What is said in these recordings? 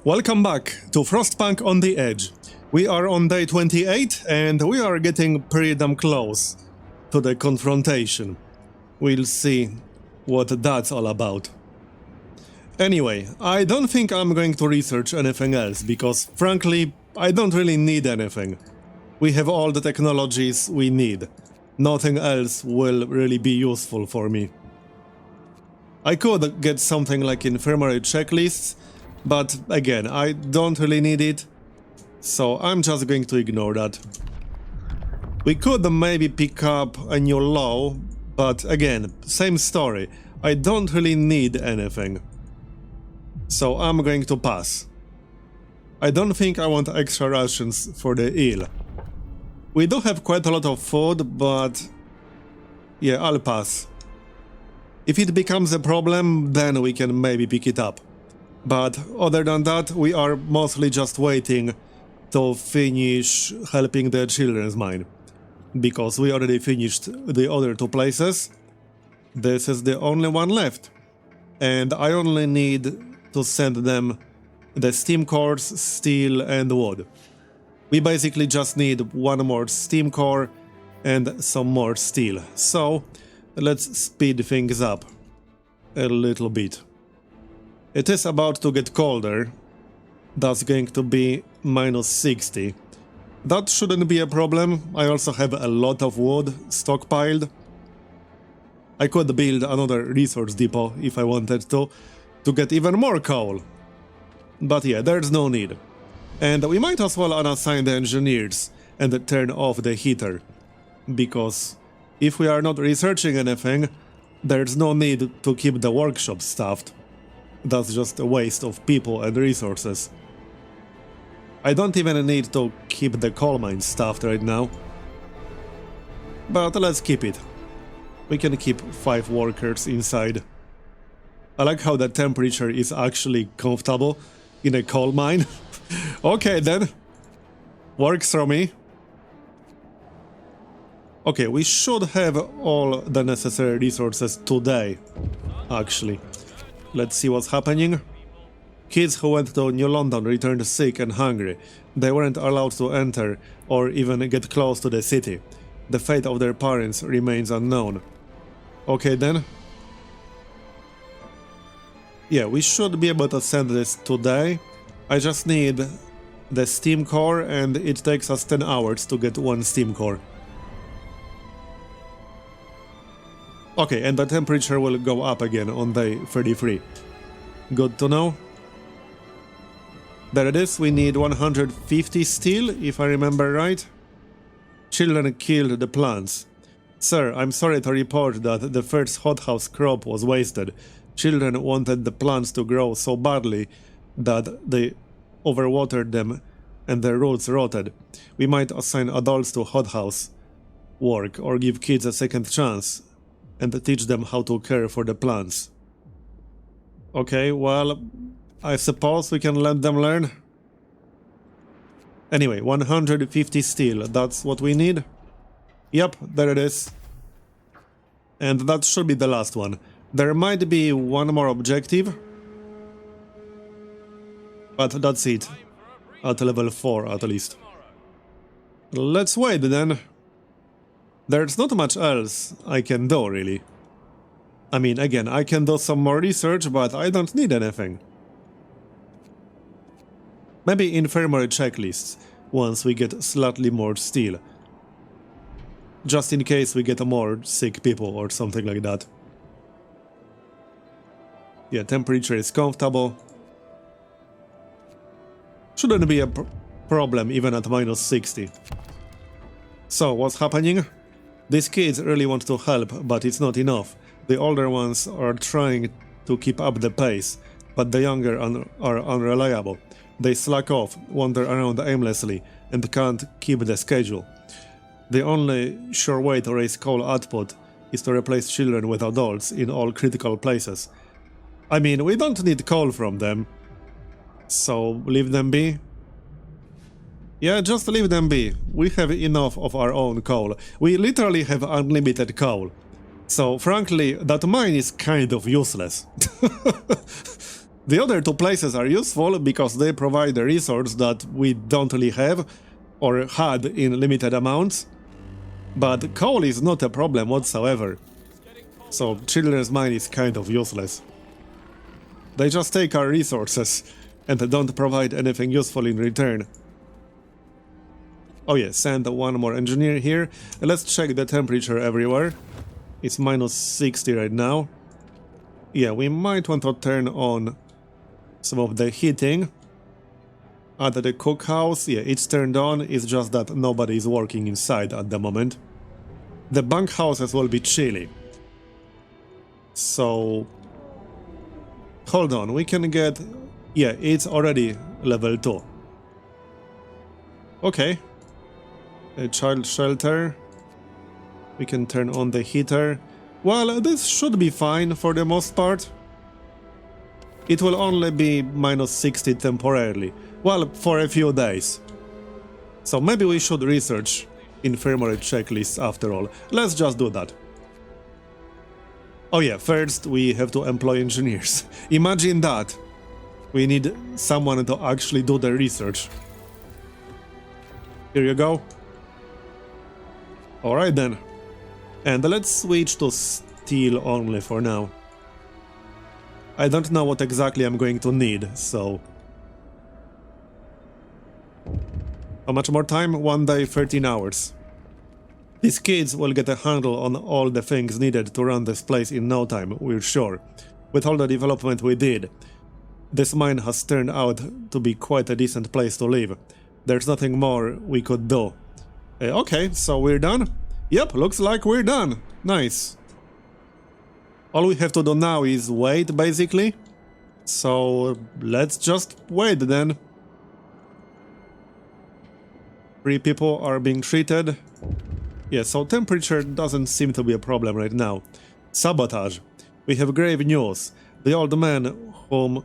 Welcome back to Frostpunk On the Edge. We are on day 28 and we are getting pretty damn close to the confrontation. We'll see what that's all about. Anyway, I don't think I'm going to research anything else because, frankly, I don't really need anything. We have all the technologies we need. Nothing else will really be useful for me. I could get something like infirmary checklists, but again, I don't really need it, so I'm just going to ignore that. We could maybe pick up a new law, but again, same story. I don't really need anything, so I'm going to pass. I don't think I want extra rations for the ill. We do have quite a lot of food, but yeah, I'll pass. If it becomes a problem, then we can maybe pick it up. But other than that, we are mostly just waiting to finish helping the children's mine. Because we already finished the other two places. This is the only one left. And I only need to send them the steam cores, steel and wood. We basically just need one more steam core and some more steel. So let's speed things up a little bit. It is about to get colder. That's going to be minus 60. That shouldn't be a problem. I also have a lot of wood stockpiled. I could build another resource depot if I wanted to get even more coal. But yeah, there's no need. And we might as well unassign the engineers and turn off the heater. Because if we are not researching anything, there's no need to keep the workshop staffed. That's just a waste of people and resources. I don't even need to keep the coal mine staffed right now. But let's keep it. We can keep 5 workers inside. I like how the temperature is actually comfortable in a coal mine. Okay then. Works for me. Okay, we should have all the necessary resources today, actually. Let's see what's happening. Kids who went to New London returned sick and hungry. They weren't allowed to enter or even get close to the city. The fate of their parents remains unknown. Okay then. Yeah, we should be able to send this today. I just need the steam core and it takes us 10 hours to get one steam core. Okay, and the temperature will go up again on day 33. Good to know. There it is, we need 150 steel, if I remember right. Children killed the plants. Sir, I'm sorry to report that the first hothouse crop was wasted. Children wanted the plants to grow so badly that they overwatered them and their roots rotted. We might assign adults to hothouse work or give kids a second chance and teach them how to care for the plants. Okay, well, I suppose we can let them learn. Anyway, 150 steel, that's what we need. Yep, there it is. And that should be the last one. There might be one more objective. But that's it. At level 4 at least. Let's wait then. There's not much else I can do, really. I mean, again, I can do some more research, but I don't need anything. Maybe infirmary checklists, once we get slightly more steel. Just in case we get more sick people or something like that. Yeah, temperature is comfortable. Shouldn't be a problem even at minus 60. So, what's happening? These kids really want to help, but it's not enough. The older ones are trying to keep up the pace, but the younger are unreliable. They slack off, wander around aimlessly, and can't keep the schedule. The only sure way to raise coal output is to replace children with adults in all critical places. I mean, we don't need coal from them, so leave them be. Yeah, just leave them be. We have enough of our own coal. We literally have unlimited coal. So, frankly, that mine is kind of useless. The other two places are useful because they provide a resource that we don't really have or had in limited amounts, but coal is not a problem whatsoever, so Children's Mine is kind of useless. They just take our resources and don't provide anything useful in return. Oh yeah, send one more engineer here. Let's check the temperature everywhere. It's minus 60 right now. Yeah, we might want to turn on some of the heating. At the cookhouse, yeah, it's turned on, it's just that nobody is working inside at the moment. The bunkhouses will be chilly. So... hold on, we can get... yeah, it's already level 2. Okay. A child shelter. We can turn on the heater. Well, this should be fine for the most part. It will only be minus 60 temporarily. Well, for a few days. So maybe we should research infirmary checklists after all. Let's just do that. Oh yeah, first we have to employ engineers. Imagine that. We need someone to actually do the research. Here you go. Alright then. And let's switch to steel only for now. I don't know what exactly I'm going to need, so... how much more time? 1 day, 13 hours. These kids will get a handle on all the things needed to run this place in no time, we're sure. With all the development we did, this mine has turned out to be quite a decent place to live. There's nothing more we could do. Okay, so we're done? Yep, looks like we're done. Nice. All we have to do now is wait, basically. So let's just wait then. 3 people are being treated. Yeah, so temperature doesn't seem to be a problem right now. Sabotage. We have grave news. The old man whom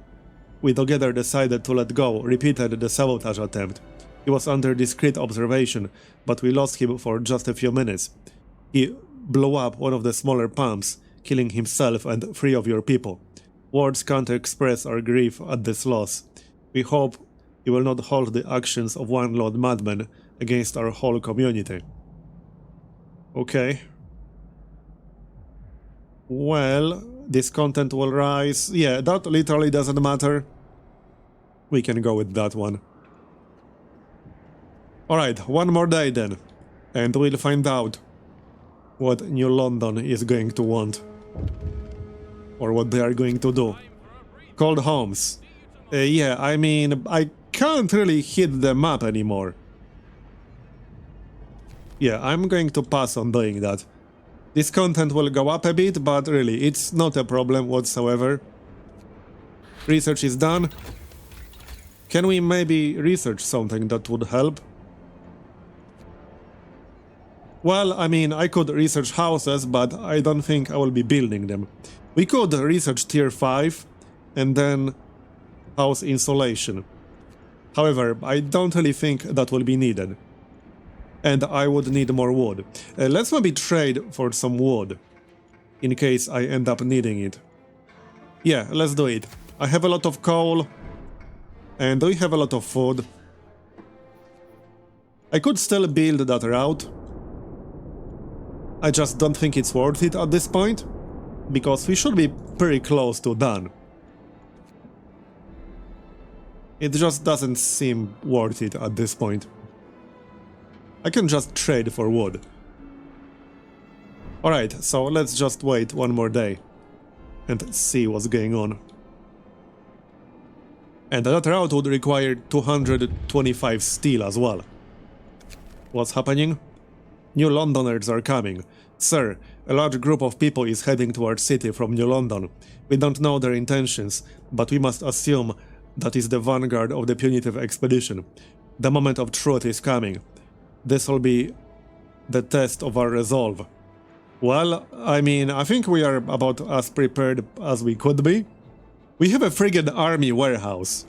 we together decided to let go repeated the sabotage attempt. He was under discreet observation, but we lost him for just a few minutes. He blew up one of the smaller pumps, killing himself and 3 of your people. Words can't express our grief at this loss. We hope he will not hold the actions of one loud madman against our whole community. Okay. Well, this content will rise. Yeah, that literally doesn't matter. We can go with that one. Alright, 1 more day then. And we'll find out what New London is going to want. Or what they are going to do. Cold homes. Yeah, I mean, I can't really hit the map anymore. Yeah, I'm going to pass on doing that. This content will go up a bit, but really, it's not a problem whatsoever. Research is done. Can we maybe research something that would help? Well, I mean, I could research houses, but I don't think I will be building them. We could research tier 5 and then house insulation. However, I don't really think that will be needed. And I would need more wood. Let's maybe trade for some wood, in case I end up needing it. Yeah, let's do it. I have a lot of coal, and we have a lot of food. I could still build that route. I just don't think it's worth it at this point, because we should be pretty close to done. It just doesn't seem worth it at this point. I can just trade for wood. Alright, so let's just wait 1 more day and see what's going on. And that route would require 225 steel as well. What's happening? New Londoners are coming. Sir, a large group of people is heading to our city from New London. We don't know their intentions, but we must assume that is the vanguard of the punitive expedition. The moment of truth is coming. This will be the test of our resolve. Well, I mean, I think we are about as prepared as we could be. We have a friggin' army warehouse.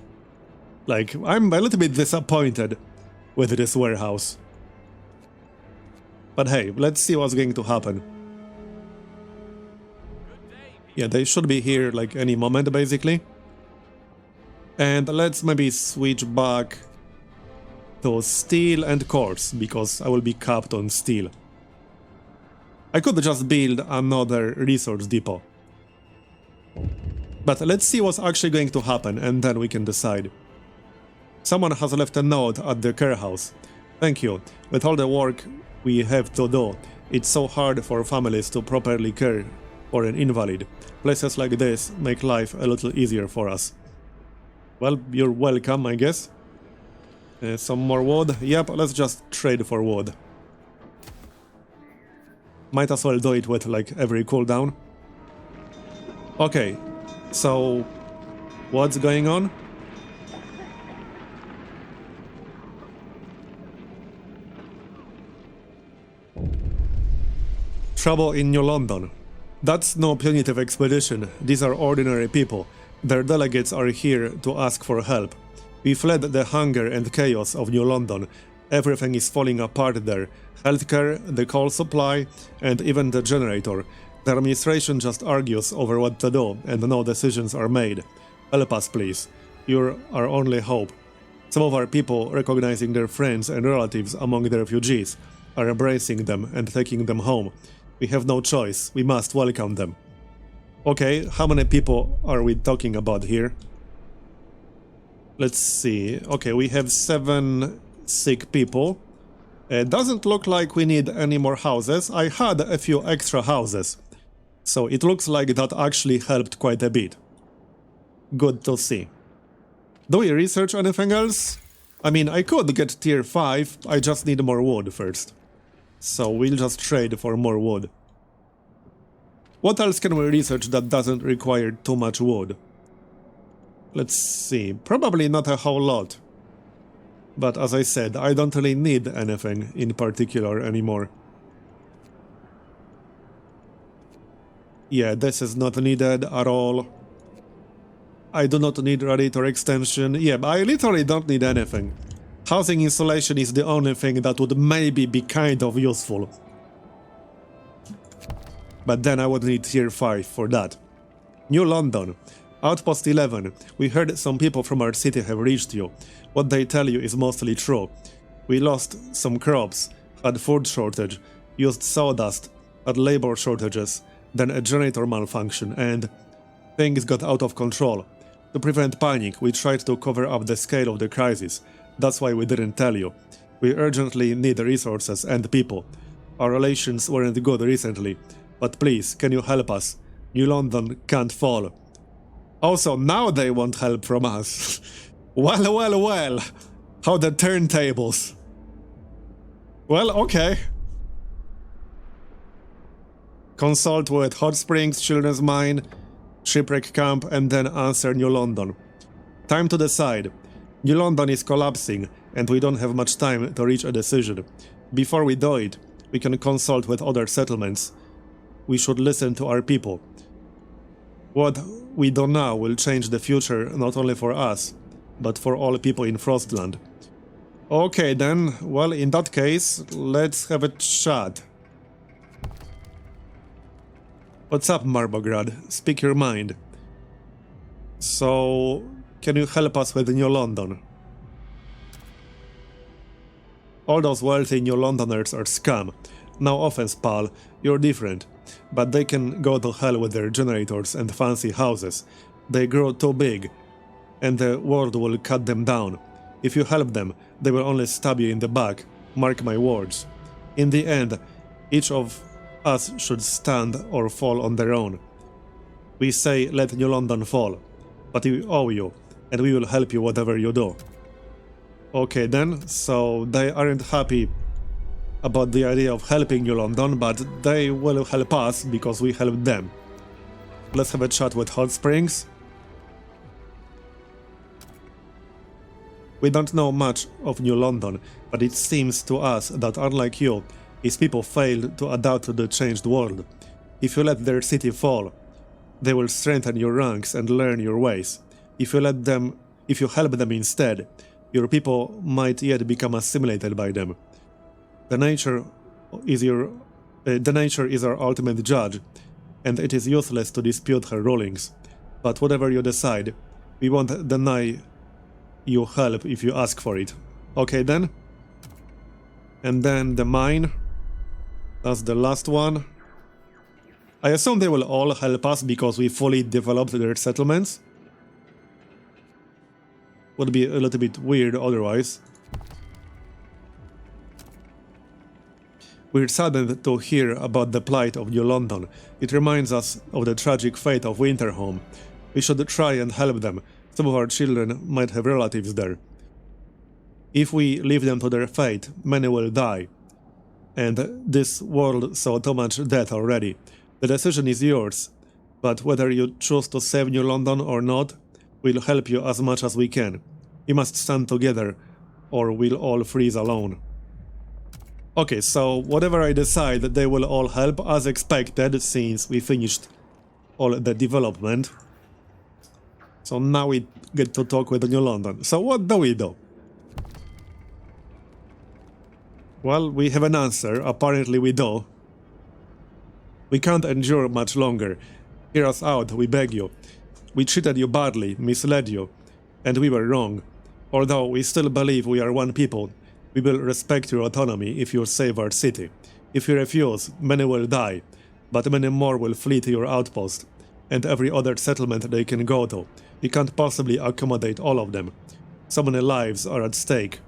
Like, I'm a little bit disappointed with this warehouse. But hey, let's see what's going to happen. Yeah, they should be here like any moment, basically. And let's maybe switch back to steel and quartz, because I will be capped on steel. I could just build another resource depot. But let's see what's actually going to happen, and then we can decide. Someone has left a note at the care house. Thank you. With all the work we have to do, it's so hard for families to properly care for an invalid. Places like this make life a little easier for us. Well, you're welcome, I guess. Some more wood. Yep, let's just trade for wood. Might as well do it with like every cooldown. Okay, so what's going on? Trouble in New London. That's no punitive expedition. These are ordinary people. Their delegates are here to ask for help. We fled the hunger and chaos of New London. Everything is falling apart there. Healthcare, the coal supply, and even the generator. The administration just argues over what to do, and no decisions are made. Help us, please. You're our only hope. Some of our people, recognizing their friends and relatives among the refugees, are embracing them and taking them home. We have no choice. We must welcome them. Okay, how many people are we talking about here? Let's see. Okay, we have 7 sick people. It doesn't look like we need any more houses. I had a few extra houses, so it looks like that actually helped quite a bit. Good to see. Do we research anything else? I mean, I could get tier 5, I just need more wood first. So we'll just trade for more wood. What else can we research that doesn't require too much wood? Let's see, probably not a whole lot. But as I said, I don't really need anything in particular anymore. Yeah, this is not needed at all. I do not need radiator extension. Yeah, I literally don't need anything. Housing insulation is the only thing that would maybe be kind of useful. But then I would need tier 5 for that. New London. Outpost 11. We heard some people from our city have reached you. What they tell you is mostly true. We lost some crops, had food shortage, used sawdust, had labor shortages, then a generator malfunction, and things got out of control. To prevent panic, we tried to cover up the scale of the crisis. That's why we didn't tell you. We urgently need resources and people. Our relations weren't good recently, but please, can you help us? New London can't fall. Also, now they want help from us. Well. How the turntables. Well, okay. Consult with Hot Springs, Children's Mine, Shipwreck Camp, and then answer New London. Time to decide. New London is collapsing, and we don't have much time to reach a decision. Before we do it, we can consult with other settlements. We should listen to our people. What we do now will change the future not only for us, but for all people in Frostland. Okay then, well, in that case, let's have a chat. What's up, Marbograd? Speak your mind. So, can you help us with New London? All those wealthy New Londoners are scum. No offense, pal, you're different. But they can go to hell with their generators and fancy houses. They grow too big, and the world will cut them down. If you help them, they will only stab you in the back. Mark my words. In the end, each of us should stand or fall on their own. We say let New London fall, but we owe you, and we will help you whatever you do. Okay then, so they aren't happy about the idea of helping New London, but they will help us because we helped them. Let's have a chat with Hot Springs. We don't know much of New London, but it seems to us that unlike you, its people failed to adapt to the changed world. If you let their city fall, they will strengthen your ranks and learn your ways. If you help them instead, your people might yet become assimilated by them. The nature is our ultimate judge, and it is useless to dispute her rulings. But whatever you decide, We won't deny you help if you ask for it. Okay then? And then the mine. That's the last one. I assume they will all help us because we fully developed their settlements. Would be a little bit weird otherwise. We're saddened to hear about the plight of New London. It reminds us of the tragic fate of Winterhome. We should try and help them. Some of our children might have relatives there. If we leave them to their fate, many will die. And this world saw too much death already. The decision is yours, but whether you choose to save New London or not, we'll help you as much as we can. We must stand together, or we'll all freeze alone. Okay, so whatever I decide, they will all help as expected, since we finished all the development. So now we get to talk with New London. So what do we do? Well, we have an answer. Apparently we do. We can't endure much longer. Hear us out, we beg you. We treated you badly, misled you, and we were wrong. Although we still believe we are one people, we will respect your autonomy if you save our city. If you refuse, many will die, but many more will flee to your outpost, and every other settlement they can go to. We can't possibly accommodate all of them. So many lives are at stake.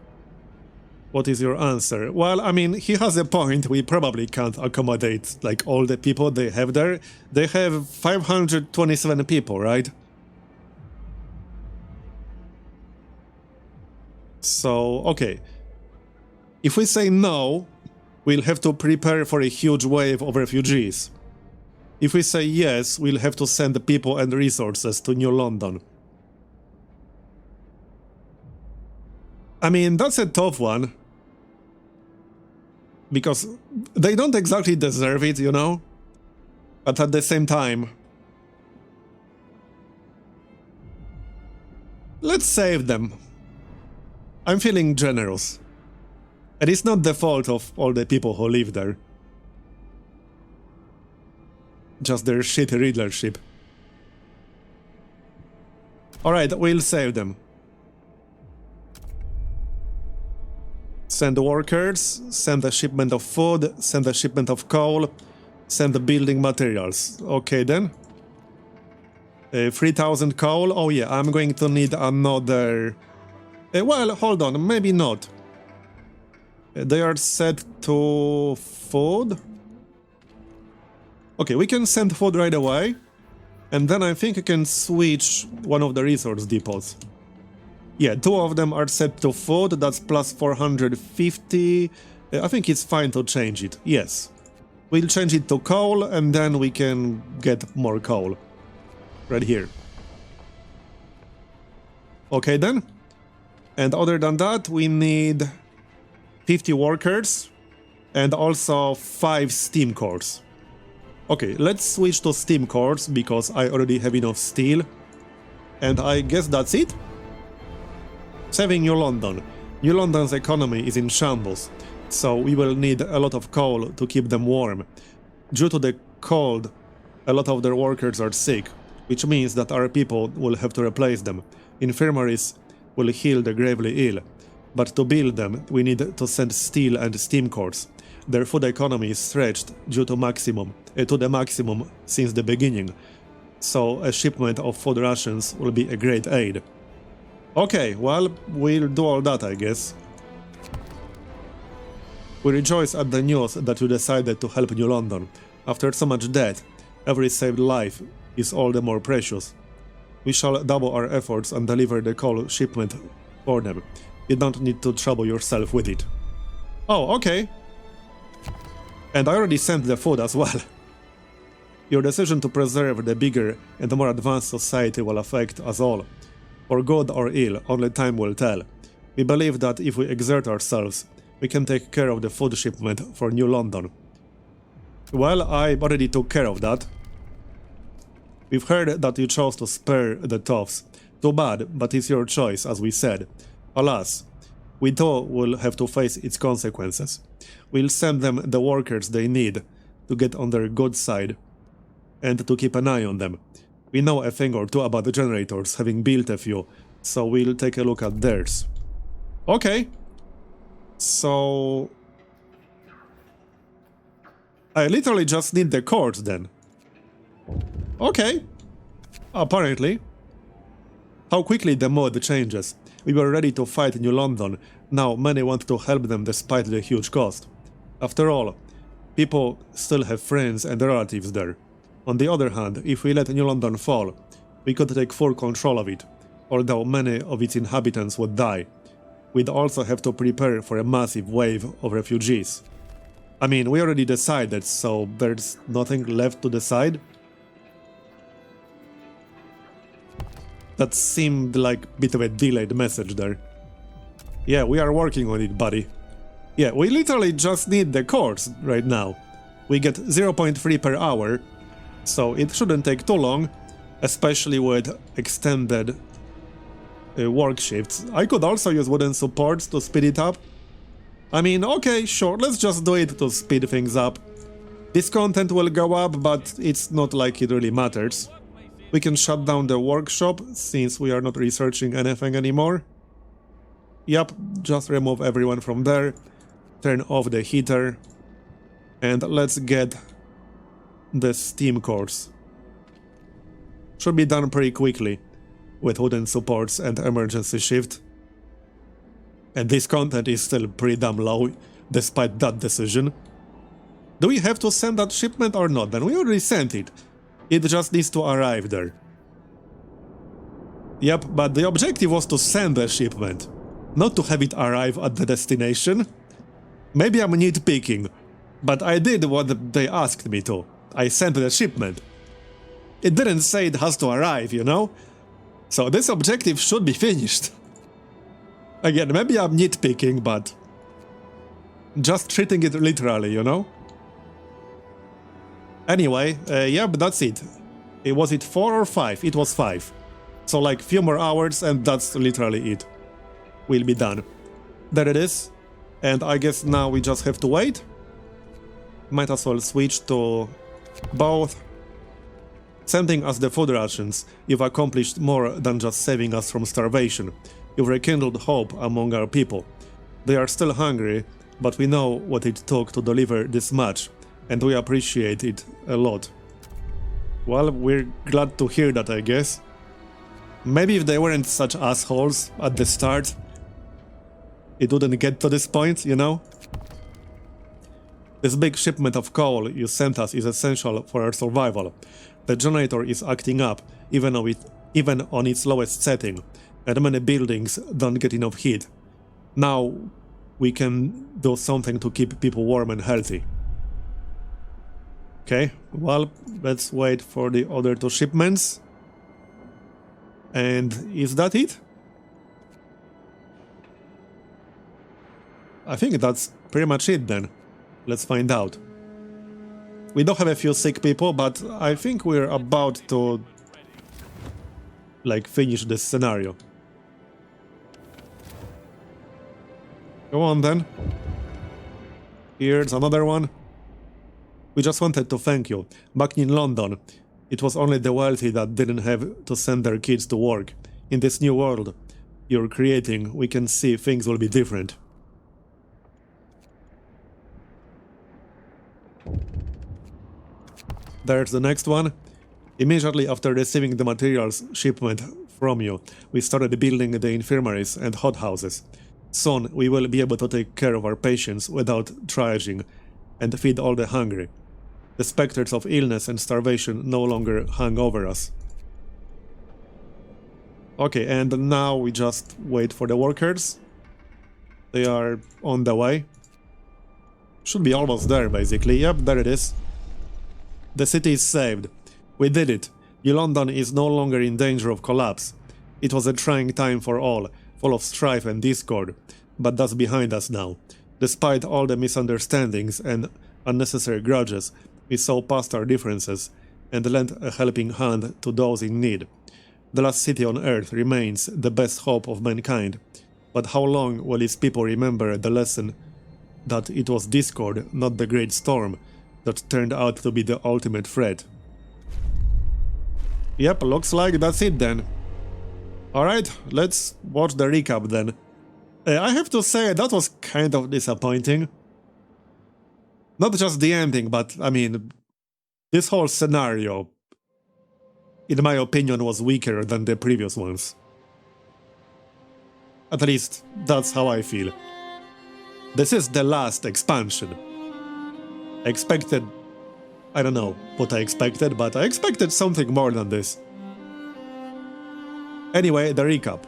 What is your answer? Well, I mean, he has a point. We probably can't accommodate, like, all the people they have there. They have 527 people, right? So, okay. If we say no, we'll have to prepare for a huge wave of refugees. If we say yes, we'll have to send people and resources to New London. I mean, that's a tough one. Because they don't exactly deserve it, you know? But at the same time, let's save them. I'm feeling generous. And it's not the fault of all the people who live there. Just their shitty leadership. Alright, we'll save them. Send workers, send a shipment of food, send a shipment of coal, send the building materials. Okay then. 3,000 coal. Oh yeah, I'm going to need another... well, hold on, maybe not. They are set to food. Okay, we can send food right away. And then I think I can switch one of the resource depots. Yeah, 2 of them are set to food, that's plus 450. I think it's fine to change it, yes. We'll change it to coal, and then we can get more coal. Right here. Okay then. And other than that, we need 50 workers, and also 5 steam cores. Okay, let's switch to steam cores, because I already have enough steel. And I guess that's it? Saving New London. New London's economy is in shambles, so we will need a lot of coal to keep them warm. Due to the cold, a lot of their workers are sick, which means that our people will have to replace them. Infirmaries will heal the gravely ill, but to build them, we need to send steel and steam cores. Their food economy is stretched due to the maximum since the beginning, so a shipment of food rations will be a great aid. Okay, well, we'll do all that, I guess. We rejoice at the news that you decided to help New London. After so much death, every saved life is all the more precious. We shall double our efforts and deliver the coal shipment for them. You don't need to trouble yourself with it. Oh, okay. And I already sent the food as well. Your decision to preserve the bigger and more advanced society will affect us all. For good or ill, only time will tell. We believe that if we exert ourselves, we can take care of the food shipment for New London. Well, I already took care of that. We've heard that you chose to spare the toughs. Too bad, but it's your choice, as we said. Alas, we too will have to face its consequences. We'll send them the workers they need to get on their good side and to keep an eye on them. We know a thing or two about the generators, having built a few, so we'll take a look at theirs. Okay. So... I literally just need the cords then. Okay. Apparently. How quickly the mod changes. We were ready to fight New London. Now many want to help them despite the huge cost. After all, people still have friends and relatives there. On the other hand, if we let New London fall, we could take full control of it, although many of its inhabitants would die. We'd also have to prepare for a massive wave of refugees. I mean, we already decided, so there's nothing left to decide. That seemed like a bit of a delayed message there. Yeah, we are working on it, buddy. Yeah, we literally just need the cores right now. We get 0.3 per hour, so it shouldn't take too long, especially with extended work shifts. I could also use wooden supports to speed it up. I mean, okay, sure, let's just do it to speed things up. This content will go up, but it's not like it really matters. We can shut down the workshop, since we are not researching anything anymore. Yep, just remove everyone from there, turn off the heater, and let's get the steam cores. Should be done pretty quickly, with wooden supports and emergency shift. And this content is still pretty damn low, despite that decision. Do we have to send that shipment or not? Then we already sent it. It just needs to arrive there. Yep, but the objective was to send the shipment, not to have it arrive at the destination. Maybe I'm nitpicking, but I did what they asked me to. I sent the shipment. It didn't say it has to arrive, you know? So this objective should be finished. Again, maybe I'm nitpicking, but just treating it literally, you know? Anyway, yeah, but that's it. Was it 4 or 5? It was 5. So like few more hours and that's literally it. We'll be done. There it is. And I guess now we just have to wait. Might as well switch to both. Sending us the food rations, you've accomplished more than just saving us from starvation. You've rekindled hope among our people. They are still hungry, but we know what it took to deliver this much, and we appreciate it a lot. Well, we're glad to hear that, I guess. Maybe if they weren't such assholes at the start, it wouldn't get to this point, you know? This big shipment of coal you sent us is essential for our survival. The generator is acting up, even on its lowest setting, and many buildings don't get enough heat. Now we can do something to keep people warm and healthy. Okay, well, let's wait for the other 2 shipments. And is that it? I think that's pretty much it then. Let's find out. We do have a few sick people, but I think we're about to like finish this scenario. Go on then. Here's another one. We just wanted to thank you. Back in London, it was only the wealthy that didn't have to send their kids to work. In this new world you're creating, we can see things will be different. There's the next one. Immediately after receiving the materials shipment from you, we started building the infirmaries and hothouses. Soon we will be able to take care of our patients without triaging and feed all the hungry. The specters of illness and starvation no longer hang over us. Okay, and now we just wait for the workers. They are on the way. Should be almost there, basically. Yep, there it is. The city is saved. We did it. New London is no longer in danger of collapse. It was a trying time for all, full of strife and discord, but that's behind us now. Despite all the misunderstandings and unnecessary grudges, we saw past our differences and lent a helping hand to those in need. The last city on Earth remains the best hope of mankind, but how long will its people remember the lesson that it was discord, not the great storm, that turned out to be the ultimate threat? Yep, looks like that's it then. Alright, let's watch the recap then. I have to say, that was kind of disappointing. Not just the ending, but, I mean, this whole scenario, in my opinion, was weaker than the previous ones. At least, that's how I feel. This is the last expansion. Expected... I don't know what I expected, but I expected something more than this. Anyway, the recap.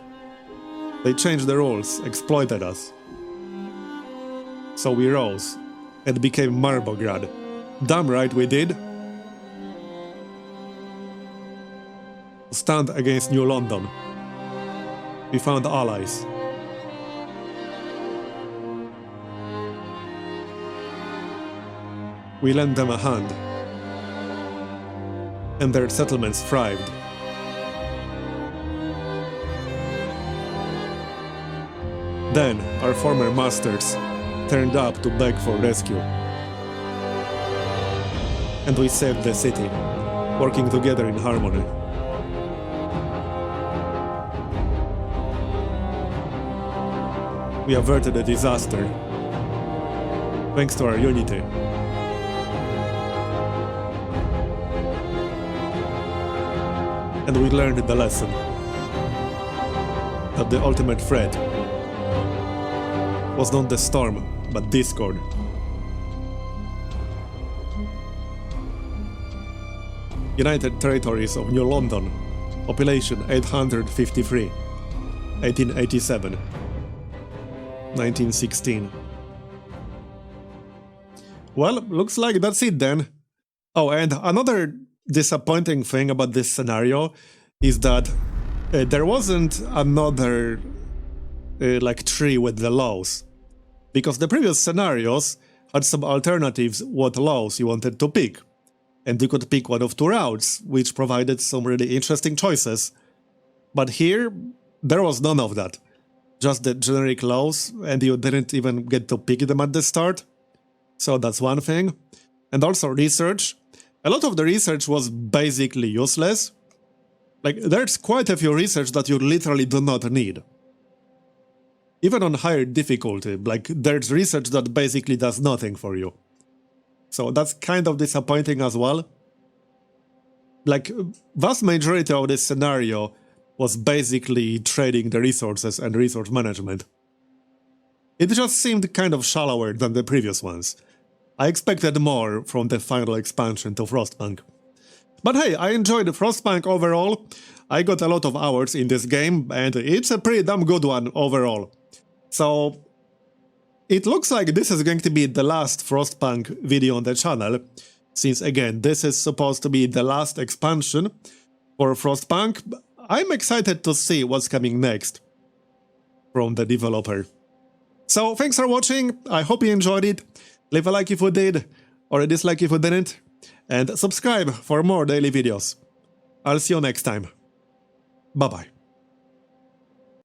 They changed the rules, exploited us. So we rose, and became Marbograd. Damn right we did. Stand against New London. We found allies. We lent them a hand. And their settlements thrived. Then, our former masters turned up to beg for rescue. And we saved the city, working together in harmony. We averted a disaster, thanks to our unity. And we learned the lesson that the ultimate threat was not the storm, but discord. United Territories of New London, population 853, 1887, 1916. Well, looks like that's it then. Oh, and another disappointing thing about this scenario is that there wasn't another like tree with the laws, because the previous scenarios had some alternatives what laws you wanted to pick, and you could pick one of two routes, which provided some really interesting choices. But here, there was none of that. Just the generic laws, and you didn't even get to pick them at the start. So that's one thing. And also research. A lot of the research was basically useless. Like, there's quite a few research that you literally do not need. Even on higher difficulty, like, there's research that basically does nothing for you. So that's kind of disappointing as well. Like, vast majority of this scenario was basically trading the resources and resource management. It just seemed kind of shallower than the previous ones. I expected more from the final expansion to Frostpunk. But hey, I enjoyed Frostpunk overall. I got a lot of hours in this game, and it's a pretty damn good one overall. So, it looks like this is going to be the last Frostpunk video on the channel, since again, this is supposed to be the last expansion for Frostpunk. I'm excited to see what's coming next from the developer. So, thanks for watching, I hope you enjoyed it. Leave a like if you did, or a dislike if you didn't, and subscribe for more daily videos. I'll see you next time. Bye bye.